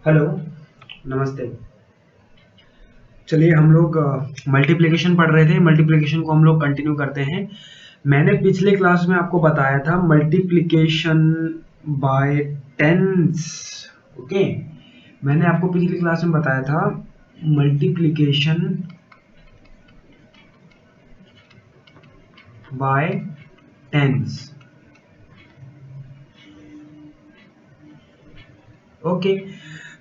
Hello, नमस्ते। चलिए हम लोग मल्टीप्लिकेशन पढ़ रहे थे। मल्टीप्लिकेशन को हम लोग कंटिन्यू करते हैं। मैंने पिछले क्लास में आपको बताया था मल्टीप्लिकेशन बाय टेंस। ओके, मैंने आपको पिछली क्लास में बताया था मल्टीप्लिकेशन बाय टेंस। ओके,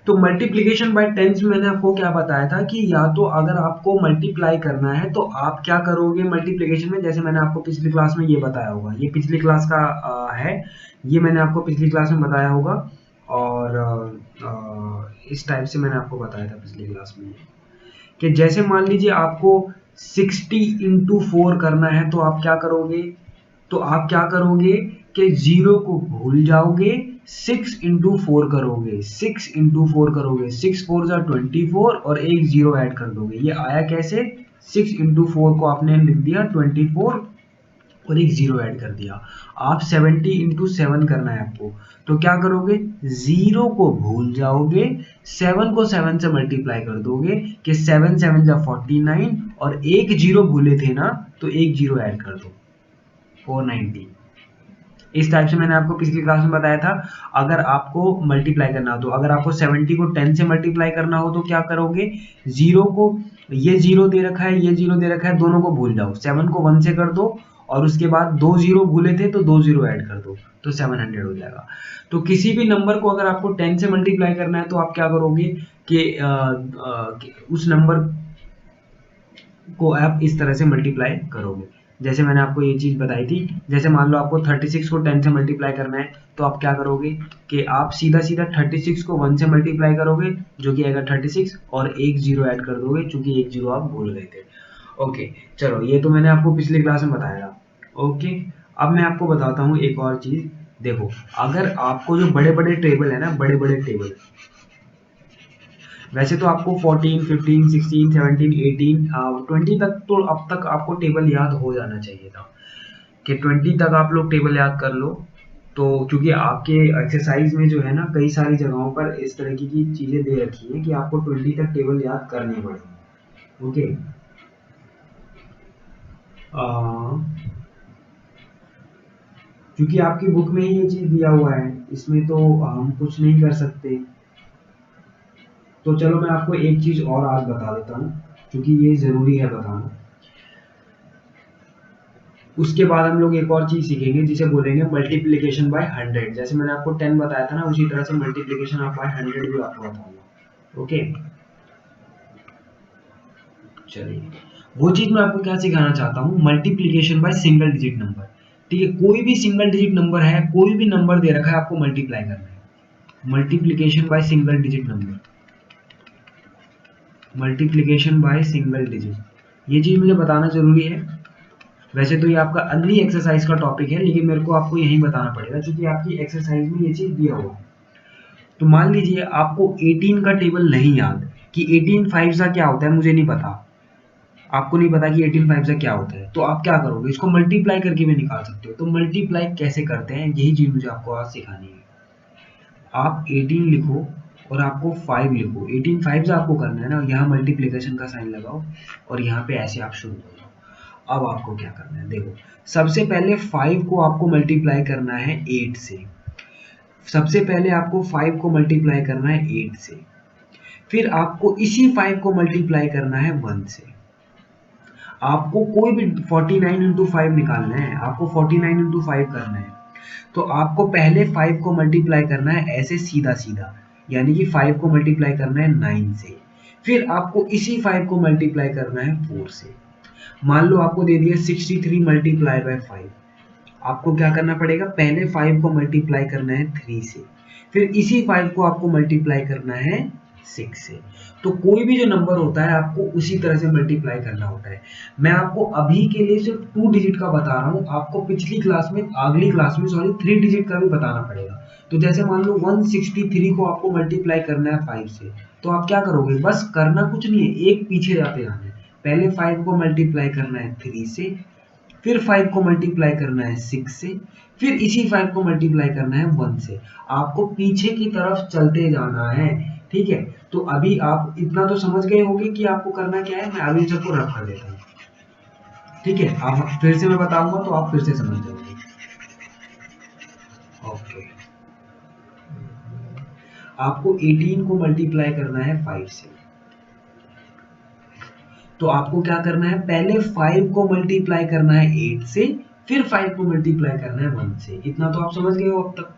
तो मल्टीप्लिकेशन बाय टेंस में मैंने आपको क्या बताया था कि या तो अगर आपको मल्टीप्लाई करना है तो आप क्या करोगे मल्टीप्लिकेशन में, जैसे मैंने आपको पिछली क्लास में ये बताया होगा। ये पिछली क्लास का है, ये मैंने आपको पिछली क्लास में बताया होगा। और इस टाइप से मैंने आपको बताया था पिछली क्लास में कि जैसे मान लीजिए आपको 60 इंटू 4 करना है, तो आप क्या करोगे? तो आप क्या करोगे कि जीरो को भूल जाओगे, 6 इंटू 4 करोगे, 6 फोर जा 24 और एक जीरो ऐड कर दोगे। ये आया कैसे? 6 इंटू 4 को आपने लिख दिया 24 और एक जीरो ऐड कर दिया। आप 70 इंटू 7 करना है आपको, तो क्या करोगे? जीरो को भूल जाओगे, 7 को 7 से मल्टीप्लाई कर दोगे कि 7 7 जा 49 और एक जीरो भूले थे ना, तो एक जीरो ऐड कर दो, 490। इस टाइप से मैंने आपको पिछली क्लास में बताया था। अगर आपको मल्टीप्लाई करना हो, तो अगर आपको 70 को 10 से मल्टीप्लाई करना हो तो क्या करोगे? जीरो को, ये जीरो दे रखा है, ये जीरो दे रखा है, दोनों को भूल जाओ, 7 को 1 से कर दो और उसके बाद दो जीरो भूले थे तो दो जीरो ऐड कर दो, तो 700 हो जाएगा। तो किसी भी नंबर को अगर आपको 10 से मल्टीप्लाई करना है तो आप क्या करोगे कि उस नंबर को आप इस तरह से मल्टीप्लाई करोगे। जैसे मैंने आपको ये चीज़ बताई थी, जैसे मान लो आपको 36 को 10 से मल्टीप्लाई करना है, तो आप क्या करोगे कि आप सीधा सीधा 36 को 1 से मल्टीप्लाई करोगे, जो कि आएगा 36, और एक जीरो ऐड कर दोगे, चूंकि एक जीरो आप भूल गए थे। ओके, चलो ये तो मैंने आपको पिछली क्लास में बताया था। ओके, अब मैं आपको बताता हूँ एक और चीज़। देखो, अगर आपको जो बड़े बड़े टेबल है ना, बड़े बड़े टेबल, वैसे तो आपको 14, 15, 16, 17, 18, 20 तक तो अब तक आपको टेबल याद हो जाना चाहिए था कि 20 तक आप लोग टेबल याद कर लो। तो क्योंकि आपके एक्सरसाइज में जो है ना, कई सारी जगहों पर इस तरह की चीज़ें दे रखी हैं कि आपको 20 तक टेबल याद करने पड़ेंगे। ओके, क्योंकि आपकी बुक में ही ये चीज़ दिया हुआ है, इसमें तो हम कुछ नहीं कर सकते। तो चलो मैं आपको एक चीज़ और आज बता देता हूँ, क्योंकि ये ज़रूरी है बताना। उसके बाद हम लोग एक और चीज सीखेंगे जिसे बोलेंगे मल्टीप्लिकेशन बाय 100। जैसे मैंने आपको 10 बताया था ना, उसी तरह से मल्टीप्लिकेशन ऑफ बाय 100 भी आपको बताऊंगा। ओके, चलिए, वो चीज मैं आपको क्या सिखाना चाहता हूँ, multiplication by single digit number. ठीक है, कोई भी सिंगल डिजिट नंबर है, कोई भी नंबर दे रखा है, आपको मल्टीप्लाई करना है। Multiplication by single digit number, multiplication by single digit, ये चीज मुझे बताना जरूरी है। वैसे तो ये आपका अगली एक्सरसाइज का टॉपिक है, लेकिन मेरे को आपको यही बताना पड़ेगा क्योंकि आपकी एक्सरसाइज में ये चीज दिया हुआ है। तो मान लीजिए आपको 18 का टेबल नहीं याद कि 18 फाइव सा क्या होता है, मुझे नहीं पता, आपको नहीं पता कि 18 फाइव सा क्या होता है, तो आप क्या करोगे? इसको मल्टीप्लाई करके भी निकाल सकते हो। तो मल्टीप्लाई कैसे करते हैं, यही चीज मुझे आपको आज सिखानी है। आप 18 लिखो और आपको 5 लिखो, 18 फाइव से आपको करना है ना, यहाँ मल्टीप्लिकेशन का साइन लगाओ और यहाँ पे ऐसे आप शुरू हो जाओ। अब आपको क्या करना है, देखो, सबसे पहले 5 को आपको मल्टीप्लाई करना है 8 से। सबसे पहले आपको 5 को मल्टीप्लाई करना है 8 से, फिर आपको इसी 5 को मल्टीप्लाई करना है 1 से। आपको कोई भी 49 इंटू 5 निकालना है, आपको 49 इंटू 5 करना है। तो आपको पहले 5 को मल्टीप्लाई करना है ऐसे सीधा सीधा, यानी कि 5 को मल्टीप्लाई करना है 9 से, फिर आपको इसी 5 को मल्टीप्लाई करना है 4 से। मान लो आपको दे दिया 63 मल्टीप्लाई बाय 5, आपको क्या करना पड़ेगा? पहले 5 को मल्टीप्लाई करना है 3 से, फिर इसी 5 को आपको मल्टीप्लाई करना है 6 से। तो कोई भी जो नंबर होता है आपको उसी तरह से मल्टीप्लाई करना होता है। मैं आपको अभी के लिए सिर्फ 2 डिजिट का बता रहा हूँ, आपको पिछली क्लास में, अगली क्लास में सॉरी 3 डिजिट का भी बताना पड़ेगा। तो जैसे मान लो 163 को आपको मल्टीप्लाई करना है 5 से, तो आप क्या करोगे? बस करना कुछ नहीं है, एक पीछे जाते आना है। पहले 5 को मल्टीप्लाई करना है 3 से, फिर 5 को मल्टीप्लाई करना है 6 से, फिर इसी 5 को मल्टीप्लाई करना है 1 से। आपको पीछे की तरफ चलते जाना है, ठीक है, तो अभी आप इतना तो समझ गए होंगे कि आपको करना क्या है। मैं अभी सबको रफ कर देता हूँ, ठीक है। आप फिर से मैं बताऊंगा तो आप फिर से समझ जाओगे। ओके, आपको 18 को मल्टीप्लाई करना है 5 से, तो आपको क्या करना है, पहले 5 को मल्टीप्लाई करना है 8 से, फिर 5 को मल्टीप्लाई करना है 1 से। इतना तो आप समझ गए हो अब तक।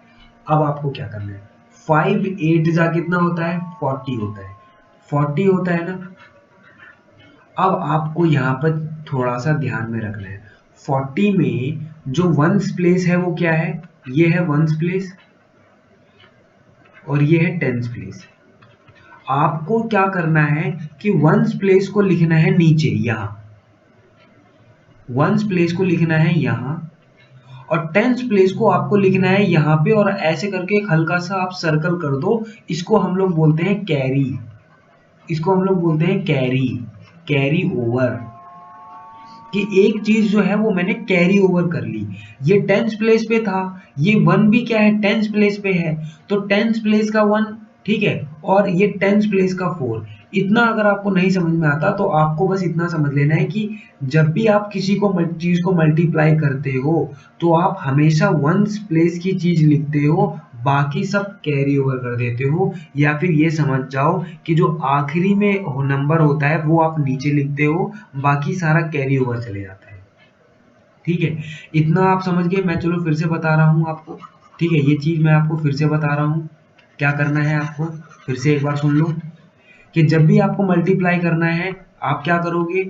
अब आपको क्या करना है, 5 8 जा कितना होता है, 40 होता है, 40 होता है ना। अब आपको यहाँ पर थोड़ा सा ध्यान में रखना है, 40 में जो वंस प्लेस है वो क्या है, ये है वंस प्लेस और ये है टेंस प्लेस। आपको क्या करना है कि वंस प्लेस को लिखना है नीचे यहाँ, वंस प्लेस को लिखना है यहाँ, और टेंस प्लेस को आपको लिखना है यहाँ पे, और ऐसे करके एक हल्का सा आप सर्कल कर दो। इसको हम लोग बोलते हैं कैरी, इसको हम लोग बोलते हैं कैरी, कैरी ओवर, कि एक चीज जो है वो मैंने कैरी ओवर कर ली। ये टेंस प्लेस पे था, ये वन भी क्या है, टेंस प्लेस पे है, तो टेंस प्लेस का वन, ठीक है, और ये टेंस प्लेस का 4। इतना अगर आपको नहीं समझ में आता तो आपको बस इतना समझ लेना है कि जब भी आप किसी को चीज को मल्टीप्लाई करते हो तो आप हमेशा वंस प्लेस की चीज लिखते हो, बाकी सब कैरी ओवर कर देते हो। या फिर ये समझ जाओ कि जो आखिरी में नंबर होता है वो आप नीचे लिखते हो, बाकी सारा कैरी ओवर चले जाता है। ठीक है, इतना आप समझ गए। मैं चलो फिर से बता रहा हूँ आपको, ठीक है, ये चीज मैं आपको फिर से बता रहा हूँ। क्या करना है आपको, फिर से एक बार सुन लो, कि जब भी आपको मल्टीप्लाई करना है आप क्या करोगे,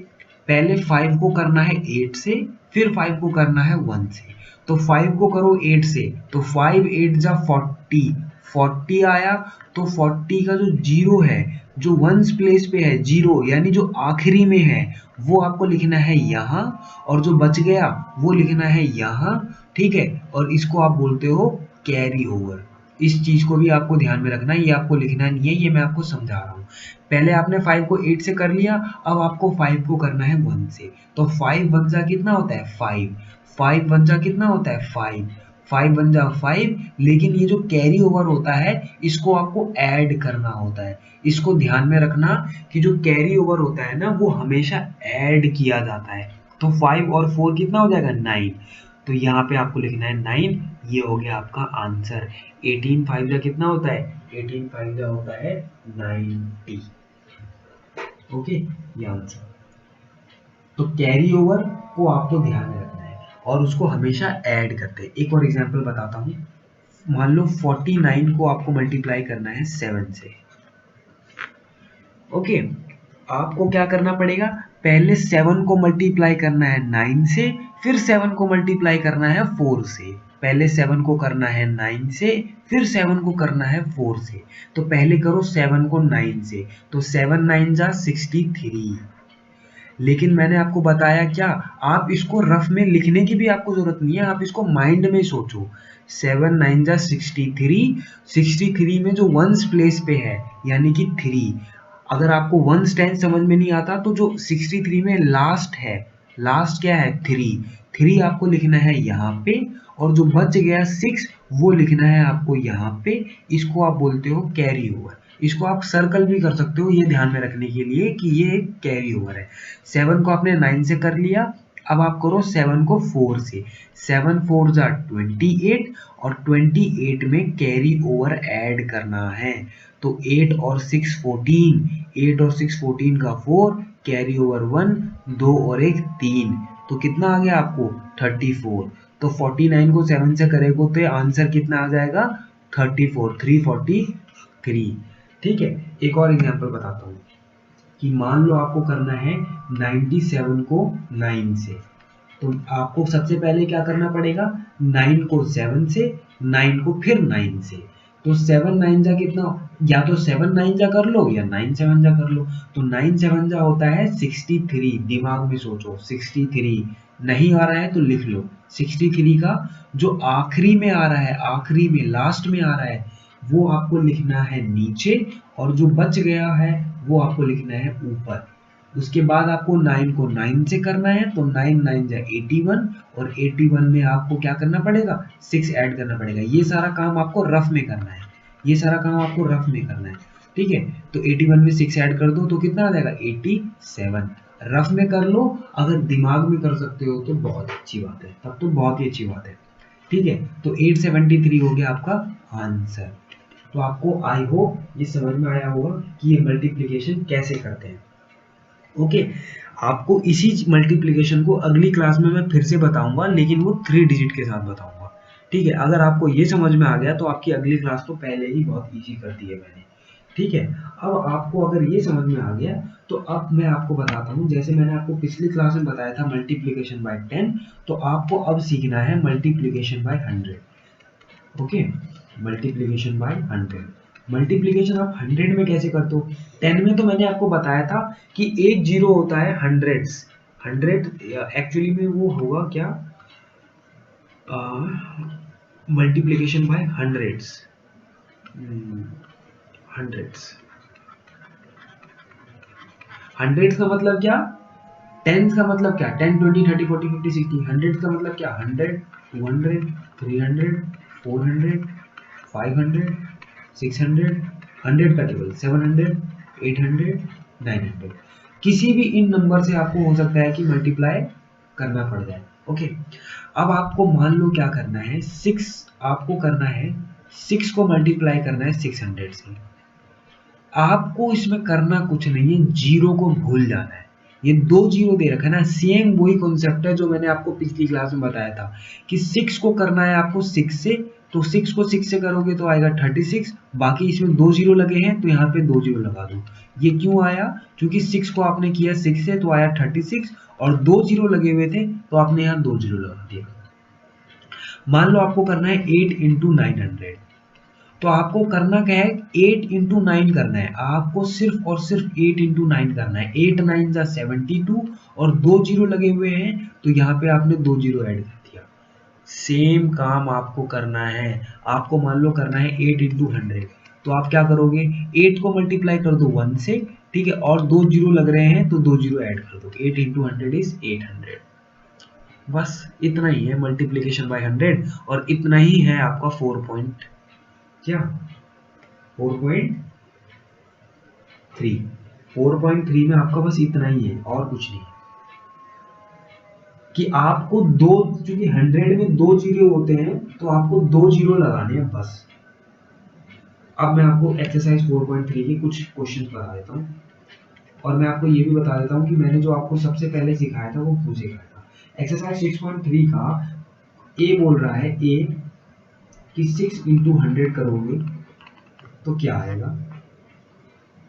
पहले 5 को करना है 8 से, फिर 5 को करना है 1 से। तो 5 को करो 8 से, तो 5 8 जा 40, 40 आया, तो 40 का जो जीरो है, जो वंस प्लेस पे है जीरो, यानी जो आखिरी में है, वो आपको लिखना है यहाँ, और जो बच गया वो लिखना है यहाँ, ठीक है। और इसको आप बोलते हो कैरी ओवर। इस चीज को भी आपको ध्यान में रखना है, ये आपको लिखना नहीं है, ये मैं आपको समझा रहा हूँ। पहले आपने 5 को 8 से कर लिया, अब आपको 5 को करना है 1 से। तो 5 वन जा कितना होता है 5, 5 वन जा कितना होता है 5, 5 वन जा 5। लेकिन ये जो कैरी ओवर होता है इसको आपको ऐड करना होता है। इसको ध्यान में रखना कि जो कैरी ओवर होता है ना वो हमेशा ऐड किया जाता है। तो 5 और 4 कितना हो जाएगा 9, तो यहाँ पे आपको लिखना है 9। ये हो गया आपका आंसर। 18 5 जा कितना होता है, 18 5 जा होता है 90। ओके, ये आंसर। तो कैरी ओवर को आपको ध्यान में रखना है और उसको हमेशा ऐड करते हैं। एक और एग्जांपल बताता हूँ। मान लो 49 को आपको मल्टीप्लाई करना है 7 से। ओके, आपको क्या करना पड़ेगा, पहले 7 को मल्टीप्लाई करना है 9 से, फिर 7 को मल्टीप्लाई करना है 4 से। पहले 7 को करना है 9 से, फिर 7 को करना है 4 से। तो पहले करो 7 को 9 से, तो 7 9 जा 63। लेकिन मैंने आपको बताया क्या, आप इसको रफ में लिखने की भी आपको जरूरत नहीं है, आप इसको माइंड में सोचो। 7 9 जा 63, 63 में जो वंस प्लेस पे है यानी कि 3। अगर आपको वंस टेंस समझ में नहीं आता तो जो 63 में लास्ट है, लास्ट क्या है 3, 3 आपको लिखना है यहाँ पे, और जो बच गया 6 वो लिखना है आपको यहाँ पे। इसको आप बोलते हो कैरी ओवर। इसको आप सर्कल भी कर सकते हो, ये ध्यान में रखने के लिए कि ये एक कैरी ओवर है। 7 को आपने 9 से कर लिया, अब आप करो 7 को 4 से। 7 4 जा 28, और 28 में कैरी ओवर ऐड करना है। तो 8 और 6 14, 8 और 6 14 का 4, कैरी ओवर 1, 2 और 1 3, तो कितना आ गया आपको 34। तो 49 को 7 से करेगो तो आंसर कितना आ जाएगा 34, 343। ठीक है, एक और एग्जांपल बताता हूँ कि मान लो आपको करना है 97 को 9 से। तो आपको सबसे पहले क्या करना पड़ेगा, 9 को 7 से, 9 को फिर 9 से। तो 7 9 जा कितना, या तो 7 9 जा कर लो या 9 7 जा कर लो। तो 9 7 जा होता है 63। दिमाग में सोचो 63, नहीं आ रहा है तो लिख लो। 63 का जो आखिरी में आ रहा है, आखिरी में लास्ट में आ रहा है, वो आपको लिखना है नीचे, और जो बच गया है वो आपको लिखना है ऊपर। उसके बाद आपको 9 को 9 से करना है, तो 9 9 जा 81, और 81 में आपको क्या करना पड़ेगा 6 ऐड करना पड़ेगा। ये सारा काम आपको रफ में करना है, ये सारा काम आपको रफ में करना है। ठीक है, तो 81 में 6 ऐड कर दो तो कितना आ जाएगा 87। रफ में कर लो, अगर दिमाग में कर सकते हो तो बहुत अच्छी बात है, तब तो बहुत ही अच्छी बात है। ठीक है, तो 873 हो गया आपका आंसर। तो आपको आई होप ये समझ में आया होगा कि ये मल्टीप्लिकेशन कैसे करते हैं। ओके, आपको इसी मल्टीप्लिकेशन को अगली क्लास में मैं फिर से बताऊंगा, लेकिन वो 3 डिजिट के साथ बताऊंगा। ठीक है, अगर आपको ये समझ में आ गया तो आपकी अगली क्लास तो पहले ही बहुत इजी कर दी है मैंने। ठीक है, अब आपको अगर ये समझ में आ गया तो अब मैं आपको बताता हूँ, जैसे मैंने आपको पिछली क्लास में बताया था मल्टीप्लिकेशन बाय 10, तो आपको अब सीखना है multiplication bye 100। Okay, multiplication bye 100। Multiplication आप 100 में कैसे करते हो? 10 में तो मैंने आपको बताया था कि एक जीरो होता है हंड्रेड्स। 100 एक्चुअली में वो होगा क्या, multiplication bye hundreds. Hundreds, hundreds का मतलब क्या, टेंस का मतलब क्या, 10 20 30 40 50 60। हंड्रेड का मतलब क्या, 100 200 300 400 500 600। 100 का टेबल 700 800 900। किसी भी इन नंबर से आपको हो सकता है कि मल्टीप्लाई करना पड़ जाए। ओके, अब आपको मान लो क्या करना है, 6 आपको करना है, 6 को मल्टीप्लाई करना है 600 से। आपको इसमें करना कुछ नहीं है, जीरो को भूल जाना है। ये 2 जीरो दे रखा है ना, सेम वही कॉन्सेप्ट है जो मैंने आपको पिछली क्लास में बताया था कि 6 को करना है आपको 6 से, तो 6 को 6 से करोगे तो आएगा 36। बाकी इसमें 2 जीरो लगे हैं तो यहाँ पे 2 जीरो लगा दो। ये क्यों आया, क्योंकि 6 को आपने किया 6 से तो आया 36, और 2 जीरो लगे हुए थे तो आपने यहाँ 2 जीरो लगा दिया। मान लो आपको करना है 8 इंटू 900, तो आपको करना क्या है, 8 इंटू 9 करना है, आपको सिर्फ और सिर्फ 8 इंटू 9 करना है। 8 9 जा 72, और 2 जीरो लगे हुए हैं तो यहाँ पे आपने 2 जीरो ऐड कर दिया। सेम काम आपको करना है, आपको मान लो करना है 8 इंटू 100, तो आप क्या करोगे, 8 को मल्टीप्लाई कर दो 1 से, ठीक है, और 2 जीरो लग रहे हैं तो 2 जीरो ऐड कर दो, 8 इंटू 100 इज 800। बस इतना ही है मल्टीप्लीकेशन बाय 100, और इतना ही है आपका 4 पॉइंट क्या 4.3। 4.3 में आपका बस इतना ही है और कुछ नहीं, कि आपको दो, क्योंकि 100 में 2 जीरो होते हैं तो आपको 2 जीरो लगाने हैं बस। अब मैं आपको एक्सरसाइज 4.3 के कुछ क्वेश्चन बता देता हूँ, और मैं आपको ये भी बता देता हूँ कि मैंने जो आपको सबसे पहले सिखाया था वो क्यों सिखाया था। एक्सरसाइज 6.3 का ए बोल रहा है, ए कि 6 इंटू 100 करोगे तो क्या आएगा।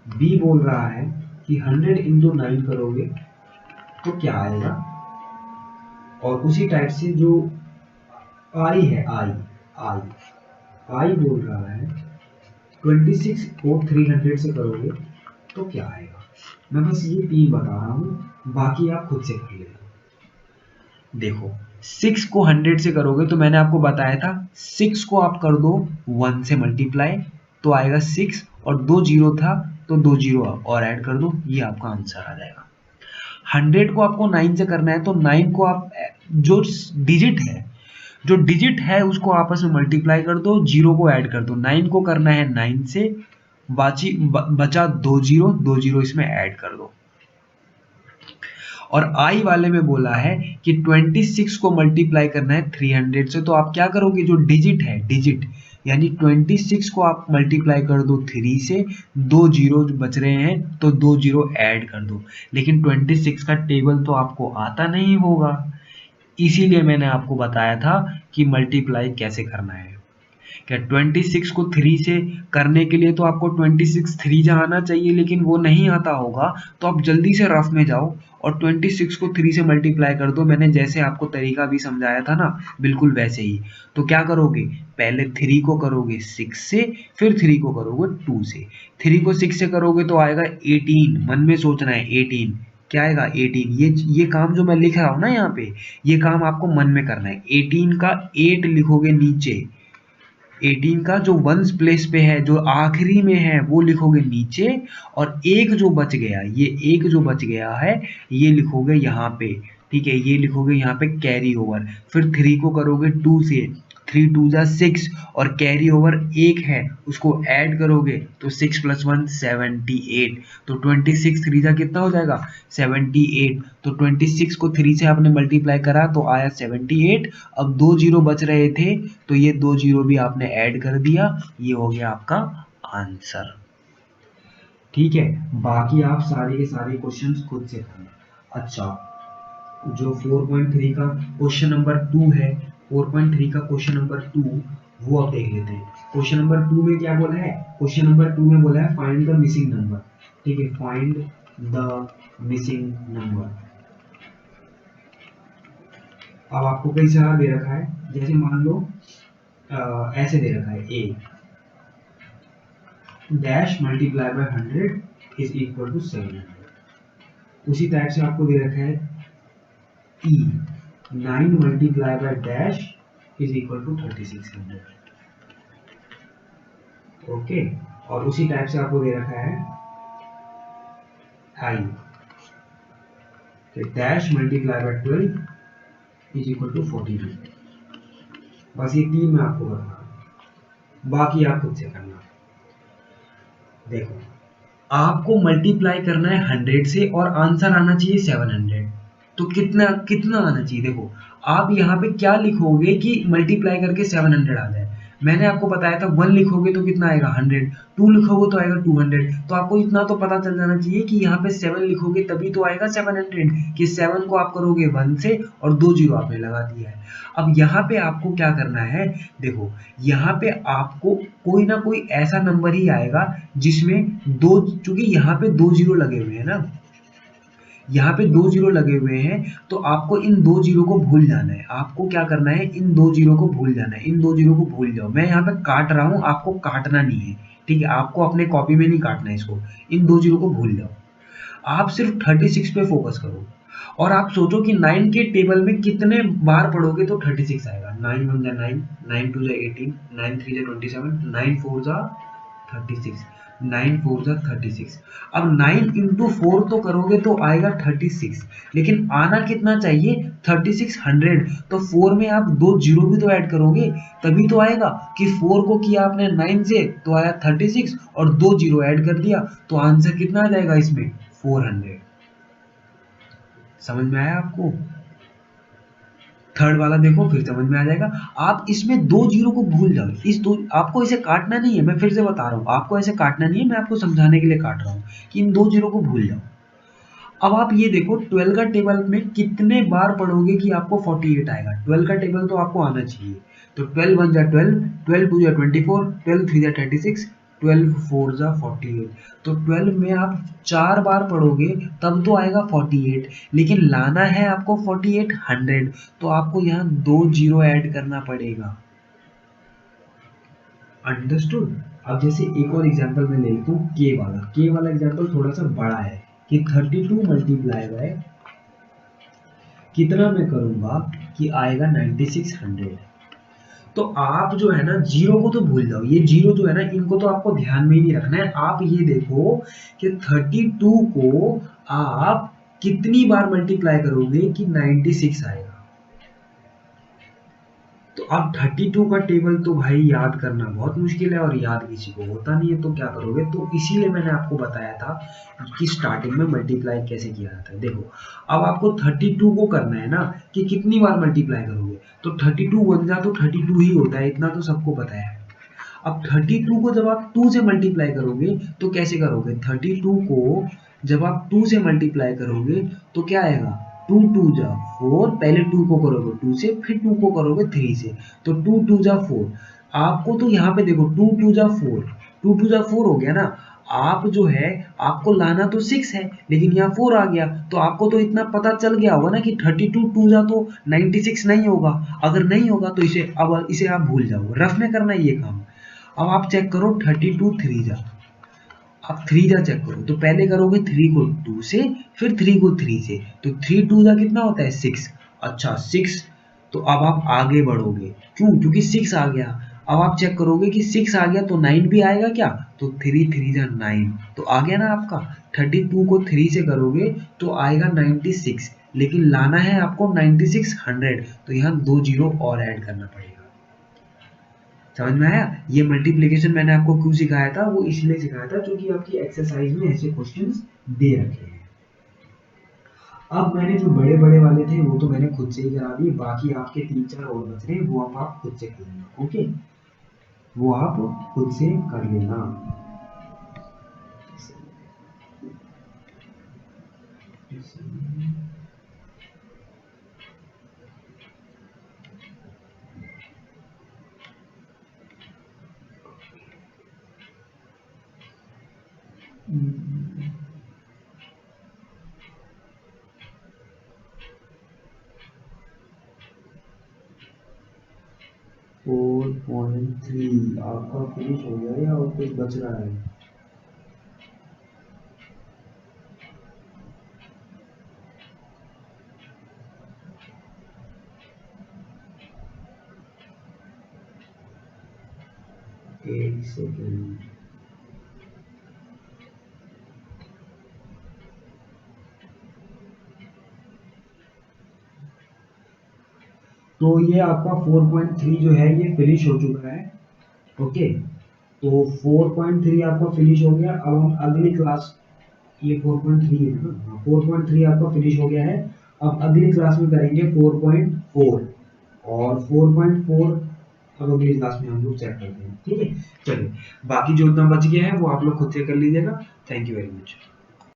बी बोल रहा है कि 100 इंटू 9 करोगे तो क्या आएगा। और उसी टाइप से जो आई है, आई आई आई बोल रहा है 26 को 300 से करोगे तो क्या आएगा। मैं बस ये 3 बता रहा हूँ, बाकी आप खुद से कर लेना। देखो, 6 को 100 से करोगे तो मैंने आपको बताया था 6 को आप कर दो 1 से मल्टीप्लाई तो आएगा 6, और 2 जीरो था तो 2 जीरो और ऐड कर दो, ये आपका आंसर आ जाएगा। 100 को आपको 9 से करना है तो 9 को आप जो डिजिट है, जो डिजिट है उसको आपस में मल्टीप्लाई कर दो, जीरो को ऐड कर दो। 9 को करना है 9 से, बचा 2 जीरो, 2 जीरो इसमें ऐड कर दो। और आई वाले में बोला है कि 26 को मल्टीप्लाई करना है 300 से, तो आप क्या करोगे, जो डिजिट है, डिजिट यानी 26 को आप मल्टीप्लाई कर दो 3 से, 2 जीरो बच रहे हैं तो 2 जीरो ऐड कर दो। लेकिन 26 का टेबल तो आपको आता नहीं होगा, इसीलिए मैंने आपको बताया था कि मल्टीप्लाई कैसे करना है। क्या 26 को 3 से करने के लिए तो आपको 26 3 जा आना चाहिए, लेकिन वो नहीं आता होगा, तो आप जल्दी से रफ में जाओ और 26 को 3 से मल्टीप्लाई कर दो। मैंने जैसे आपको तरीका भी समझाया था ना, बिल्कुल वैसे ही। तो क्या करोगे, पहले 3 को करोगे 6 से, फिर 3 को करोगे 2 से। 3 को 6 से करोगे तो आएगा 18, मन में सोचना है 18 क्या आएगा, 18। ये काम जो मैं लिख रहा हूँ ना यहाँ पे, ये काम आपको मन में करना है। 18 का 8 लिखोगे नीचे, 18 का जो वंस प्लेस पे है, जो आखिरी में है, वो लिखोगे नीचे, और एक जो बच गया, ये एक जो बच गया है ये लिखोगे यहाँ पे। ठीक है, ये लिखोगे यहाँ पे कैरी ओवर। फिर 3 को करोगे 2 से, 3 2 जा 6 और कैरी ओवर 1 है, उसको ऐड करोगे तो 6 + 1 78। तो 26 3 जा कितना हो जाएगा 78। तो 26 को 3 से आपने मल्टीप्लाई करा तो आया 78। अब 2 जीरो बच रहे थे तो ये 2 जीरो भी आपने ऐड कर दिया, ये हो गया आपका आंसर। ठीक है, बाकी आप सारे के सारे क्वेश्चंस खुद से करना। अच्छा, जो 4.3 का क्वेश्चन नंबर 2 है, 4.3 का क्वेश्चन नंबर 2 वो अब देख लेते हैं। क्वेश्चन नंबर 2 में क्या बोला है, क्वेश्चन नंबर 2 में बोला है फाइंड द मिसिंग नंबर। ठीक है, फाइंड द मिसिंग नंबर। अब आपको कई सारा दे रखा है, जैसे मान लो ऐसे दे रखा है A dash multiply by 100 is equal to 700। उसी टाइप से आपको दे रखा है E 9 multiply by dash is equal to 3600। Okay, और उसी टाइप से आपको दे रखा है I dash multiply by 12 is equal to 42। बस ये 3 मैं आपको बता रहा हूँ, बाकी आप खुद से करना। देखो, आपको मल्टीप्लाई करना है 100 से और आंसर आना चाहिए 700। तो कितना कितना आना चाहिए, देखो आप यहाँ पे क्या लिखोगे कि मल्टीप्लाई करके 700 आ जाए। मैंने आपको बताया था 1 लिखोगे तो कितना आएगा 100, 2 लिखोगे तो आएगा 200। तो आपको इतना तो पता चल जाना चाहिए कि यहाँ पे 7 लिखोगे तभी तो आएगा 700, कि 7 को आप करोगे 1 से और 2 जीरो आपने लगा दिया है। अब यहाँ पे आपको क्या करना है, देखो यहाँ पे आपको कोई ना कोई ऐसा नंबर ही आएगा जिसमें दो, चूंकि यहाँ पे 2 जीरो लगे हुए हैं ना, यहाँ पे 2 जीरो लगे हुए हैं, तो आपको इन 2 जीरो को भूल जाना है। आपको क्या करना है, इन 2 जीरो को भूल जाना है, इन 2 जीरो को भूल जाओ। मैं यहाँ पे काट रहा हूँ, आपको काटना नहीं है। ठीक है, आपको अपने कॉपी में नहीं काटना है इसको, इन 2 जीरो को भूल जाओ। आप सिर्फ 36 पे फोकस करो और आप सोचो कि 9 के टेबल में कितने बार पढ़ोगे तो 36 आएगा। 9 1 जा 9, 9 2 जा 18, 9 3 जा 27, 9 4 जा 36, 9 4 जा 36। अब 9 इंटू 4 तो करोगे तो आएगा 36, लेकिन आना कितना चाहिए 3600। तो 4 में आप 2 जीरो भी तो ऐड करोगे तभी तो आएगा, कि 4 को किया आपने 9 से तो आया 36 और 2 जीरो ऐड कर दिया, तो आंसर कितना आ जाएगा इसमें 400। समझ में आया आपको? थर्ड वाला देखो, फिर समझ में आ जाएगा। आप इसमें 2 जीरो को भूल जाओ, इस दो आपको इसे काटना नहीं है, मैं फिर से बता रहा हूँ, आपको ऐसे काटना नहीं है, मैं आपको समझाने के लिए काट रहा हूँ कि इन 2 जीरो को भूल जाओ। अब आप ये देखो 12 का टेबल में कितने बार पढ़ोगे कि आपको 48 आएगा। 12 का टेबल तो आपको आना चाहिए। तो 12 1 जा 12, 12 2 जा 24, 12 3 जा 36, 12 4 जा 48। तो 12 में आप 4 बार पढ़ोगे तब तो आएगा 48, लेकिन लाना है आपको 48 100, तो आपको यहाँ 2 जीरो ऐड करना पड़ेगा। अंडरस्टूड? अब जैसे एक और एग्जांपल मैं ले लेता हूँ, के वाला एग्जांपल थोड़ा सा बड़ा है कि 32 मल्टीप्लाई बाय कितना मैं करूंगा कि आएगा 9600। तो आप जो है ना जीरो को तो भूल जाओ, ये जीरो जो है ना इनको तो आपको ध्यान में ही नहीं रखना है। आप ये देखो कि 32 को आप कितनी बार मल्टीप्लाई करोगे कि 96 आएगा। तो अब 32 का टेबल तो भाई याद करना बहुत मुश्किल है और याद किसी को होता नहीं है, तो क्या करोगे, तो इसीलिए मैंने आपको बताया था कि स्टार्टिंग में मल्टीप्लाई कैसे किया जाता है। देखो अब आपको 32 को करना है ना कि कितनी बार मल्टीप्लाई करोगे, तो 32 1 जा तो 32 ही होता है, इतना तो सबको पता है। अब 32 को जब आप 2 से मल्टीप्लाई करोगे तो कैसे करोगे, 32 को जब आप 2 से मल्टीप्लाई करोगे तो क्या आएगा, 2 2 जा 4, पहले 2 को करोगे 2 से, फिर 2 को करोगे 3 से, तो 2 2 जा 4। आपको तो यहाँ पे देखो 2 2 जा 4, 2 2 जा 4 हो गया ना। आप जो है आपको लाना तो 6 है, लेकिन यहाँ 4 आ गया, तो आपको तो इतना पता चल गया होगा ना कि 32 2 जा तो 96 नहीं होगा। अगर नहीं होगा तो इसे आप भूल जाओ, रफ में करना है ये काम। अब आप चेक करो 32 3 जा, आप 3 जा चेक करो, तो पहले करोगे 3 को 2 से, फिर 3 को 3 से, तो 3 2 जा कितना होता है 6। अच्छा 6, तो अब आप आगे बढ़ोगे, क्योंकि 6 आ गया। अब आप चेक करोगे कि 6 आ गया तो 9 भी आएगा क्या, तो 3 3 जा 9, तो आ गया ना आपका। 32 को 3 से करोगे तो आएगा 96, लेकिन लाना है आपको 9600, तो यहाँ 2 जीरो और ऐड करना पड़ेगा। समझ में आया? ये मल्टीप्लिकेशन मैंने आपको क्यों सिखाया था, वो इसलिए सिखाया था क्योंकि आपकी एक्सरसाइज में ऐसे क्वेश्चंस दे रखे हैं। अब मैंने जो बड़े बड़े वाले थे वो तो मैंने खुद से ही करा दिए, बाकी आपके 3-4 और बच रहे हैं, वो अब आप खुद से कर लेना। ओके, वो आप खुद से कर लेना। 4.3 आपका फिनिश हो गया या और कुछ बच रहा है? एक सेकेंड। तो ये आपका 4.3 जो है ये फिनिश हो चुका है। ओके, तो 4.3 आपका फिनिश हो गया। अब हम अगली क्लास, ये 4.3 है ना, 4.3 आपका फिनिश हो गया है। अब अगली क्लास में करेंगे 4.4, और 4.4 अब अगली क्लास में हम लोग चेक करते हैं। ठीक है, चलिए, बाकी जो इतना बच गया है वो आप लोग खुद से कर लीजिएगा। Thank you very much.